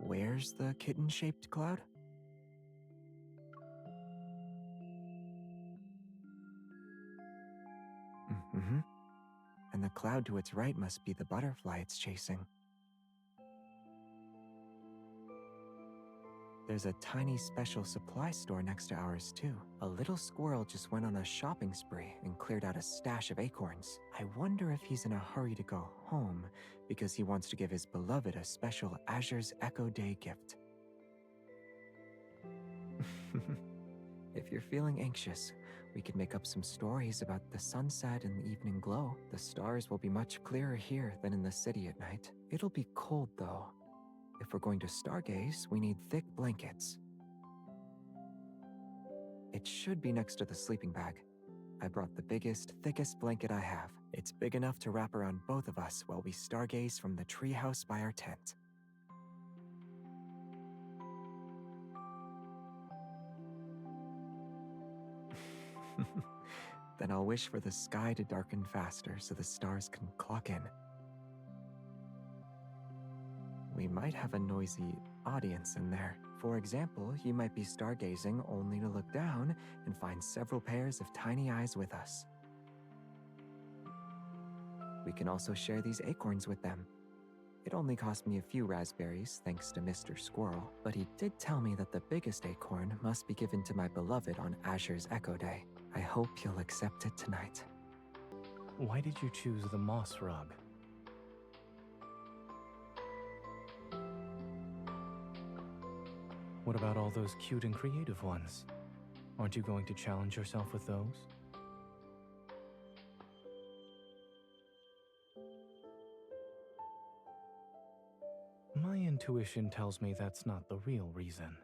Where's the kitten-shaped cloud? Mm-hmm. And the cloud to its right must be the butterfly it's chasing. There's a tiny special supply store next to ours, too. A little squirrel just went on a shopping spree and cleared out a stash of acorns. I wonder if he's in a hurry to go home because he wants to give his beloved a special Azure's Echo Day gift. If you're feeling anxious, we could make up some stories about the sunset and the evening glow. The stars will be much clearer here than in the city at night. It'll be cold, though. If we're going to stargaze, we need thick blankets. It should be next to the sleeping bag. I brought the biggest, thickest blanket I have. It's big enough to wrap around both of us while we stargaze from the treehouse by our tent. Then I'll wish for the sky to darken faster so the stars can clock in. We might have a noisy audience in there. For example, you might be stargazing only to look down and find several pairs of tiny eyes with us. We can also share these acorns with them. It only cost me a few raspberries thanks to Mr. Squirrel, but he did tell me that the biggest acorn must be given to my beloved on Azure's Echo Day. I hope you'll accept it tonight. Why did you choose the moss rug? What about all those cute and creative ones? Aren't you going to challenge yourself with those? My intuition tells me that's not the real reason.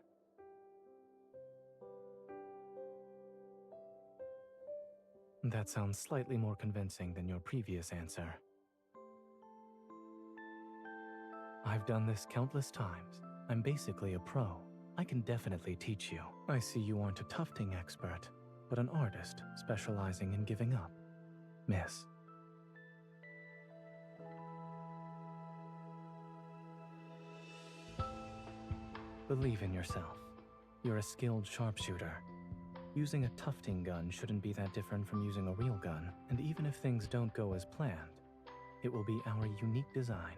That sounds slightly more convincing than your previous answer. I've done this countless times. I'm basically a pro. I can definitely teach you. I see you aren't a tufting expert, but an artist specializing in giving up. Miss. Believe in yourself. You're a skilled sharpshooter. Using a tufting gun shouldn't be that different from using a real gun, and even if things don't go as planned, it will be our unique design.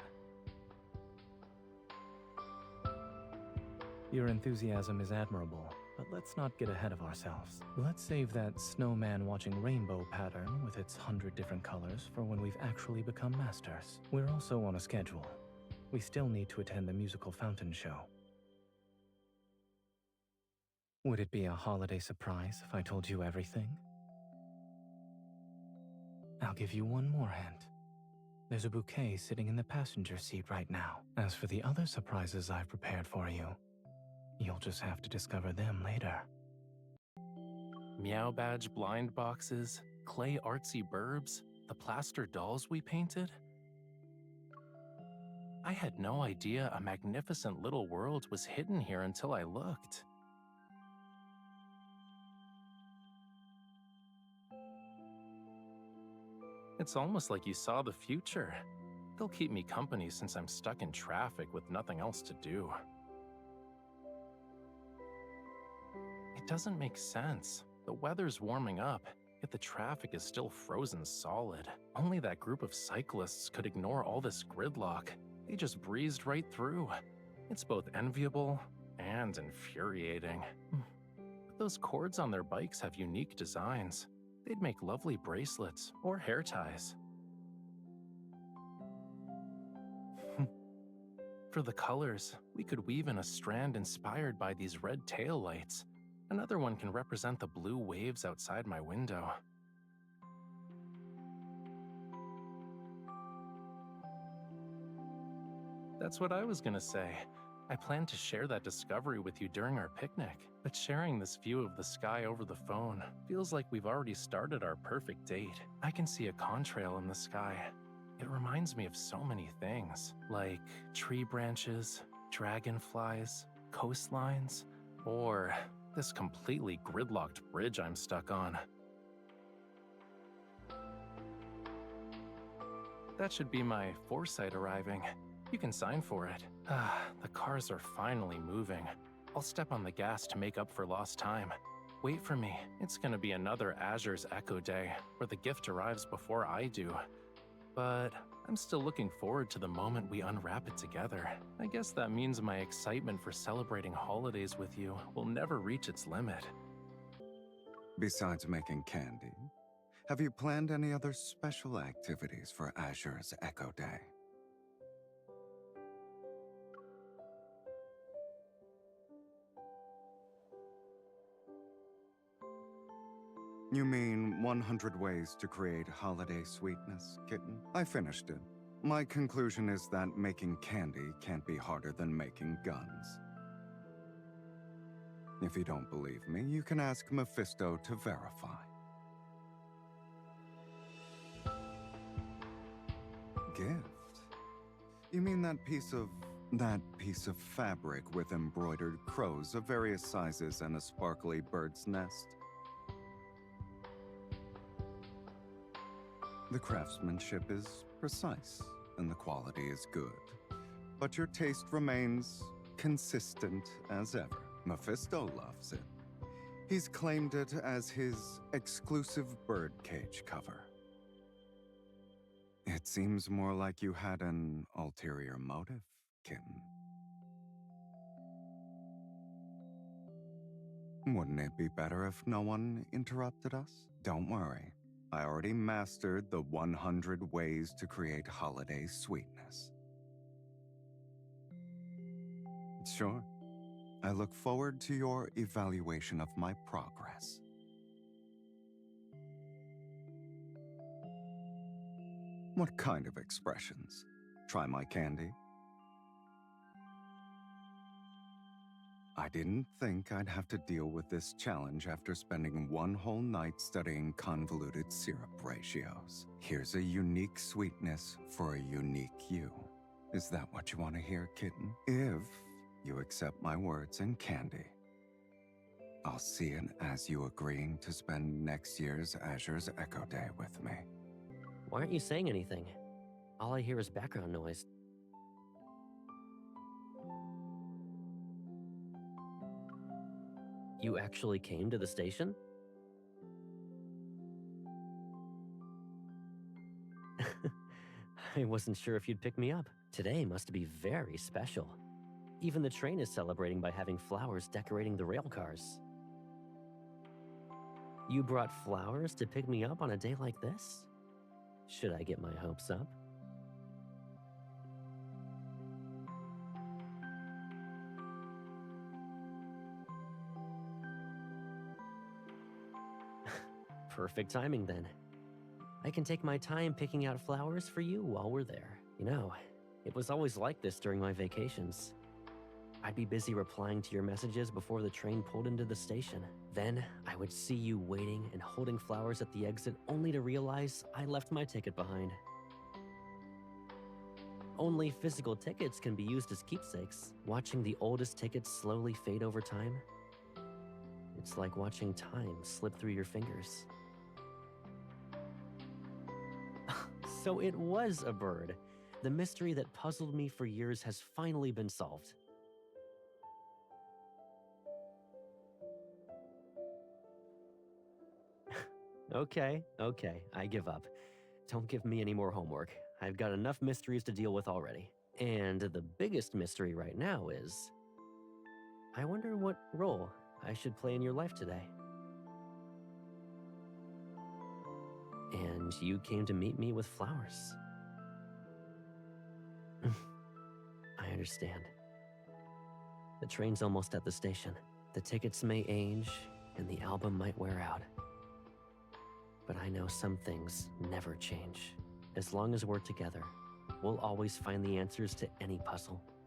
Your enthusiasm is admirable, but let's not get ahead of ourselves. Let's save that snowman watching rainbow pattern with its 100 different colors for when we've actually become masters. We're also on a schedule. We still need to attend the musical fountain show. Would it be a holiday surprise if I told you everything? I'll give you one more hint. There's a bouquet sitting in the passenger seat right now. As for the other surprises I've prepared for you, you'll just have to discover them later. Meow Badge blind boxes, clay artsy burbs, the plaster dolls we painted. I had no idea a magnificent little world was hidden here until I looked. It's almost like you saw the future. They'll keep me company since I'm stuck in traffic with nothing else to do. It doesn't make sense. The weather's warming up, yet the traffic is still frozen solid. Only that group of cyclists could ignore all this gridlock. They just breezed right through. It's both enviable and infuriating. But those cords on their bikes have unique designs. They'd make lovely bracelets or hair ties. For the colors, we could weave in a strand inspired by these red taillights. Another one can represent the blue waves outside my window. That's what I was gonna say. I plan to share that discovery with you during our picnic, but sharing this view of the sky over the phone feels like we've already started our perfect date. I can see a contrail in the sky. It reminds me of so many things, like tree branches, dragonflies, coastlines, or this completely gridlocked bridge I'm stuck on. That should be my foresight arriving. You can sign for it. The cars are finally moving. I'll step on the gas to make up for lost time. Wait for me. It's gonna be another Azure's Echo Day, where the gift arrives before I do. But I'm still looking forward to the moment we unwrap it together. I guess that means my excitement for celebrating holidays with you will never reach its limit. Besides making candy, have you planned any other special activities for Azure's Echo Day? You mean 100 Ways to Create Holiday Sweetness, kitten? I finished it. My conclusion is that making candy can't be harder than making guns. If you don't believe me, you can ask Mephisto to verify. Gift? You mean that piece of fabric with embroidered crows of various sizes and a sparkly bird's nest? The craftsmanship is precise, and the quality is good. But your taste remains consistent as ever. Mephisto loves it. He's claimed it as his exclusive birdcage cover. It seems more like you had an ulterior motive, kitten. Wouldn't it be better if no one interrupted us? Don't worry. I already mastered the 100 ways to create holiday sweetness. Sure. I look forward to your evaluation of my progress. What kind of expressions? Try my candy? I didn't think I'd have to deal with this challenge after spending one whole night studying convoluted syrup ratios. Here's a unique sweetness for a unique you. Is that what you want to hear, kitten? If you accept my words and candy, I'll see it as you agreeing to spend next year's Azure's Echo Day with me. Why aren't you saying anything? All I hear is background noise. You actually came to the station? I wasn't sure if you'd pick me up. Today must be very special. Even the train is celebrating by having flowers decorating the rail cars. You brought flowers to pick me up on a day like this? Should I get my hopes up? Perfect timing then. I can take my time picking out flowers for you while we're there. You know, it was always like this during my vacations. I'd be busy replying to your messages before the train pulled into the station. Then I would see you waiting and holding flowers at the exit only to realize I left my ticket behind. Only physical tickets can be used as keepsakes. Watching the oldest tickets slowly fade over time, it's like watching time slip through your fingers. So it was a bird. The mystery that puzzled me for years has finally been solved. Okay, I give up. Don't give me any more homework. I've got enough mysteries to deal with already. And the biggest mystery right now is, I wonder what role I should play in your life today. And you came to meet me with flowers. I understand. The train's almost at the station. The tickets may age, and the album might wear out. But I know some things never change. As long as we're together, we'll always find the answers to any puzzle.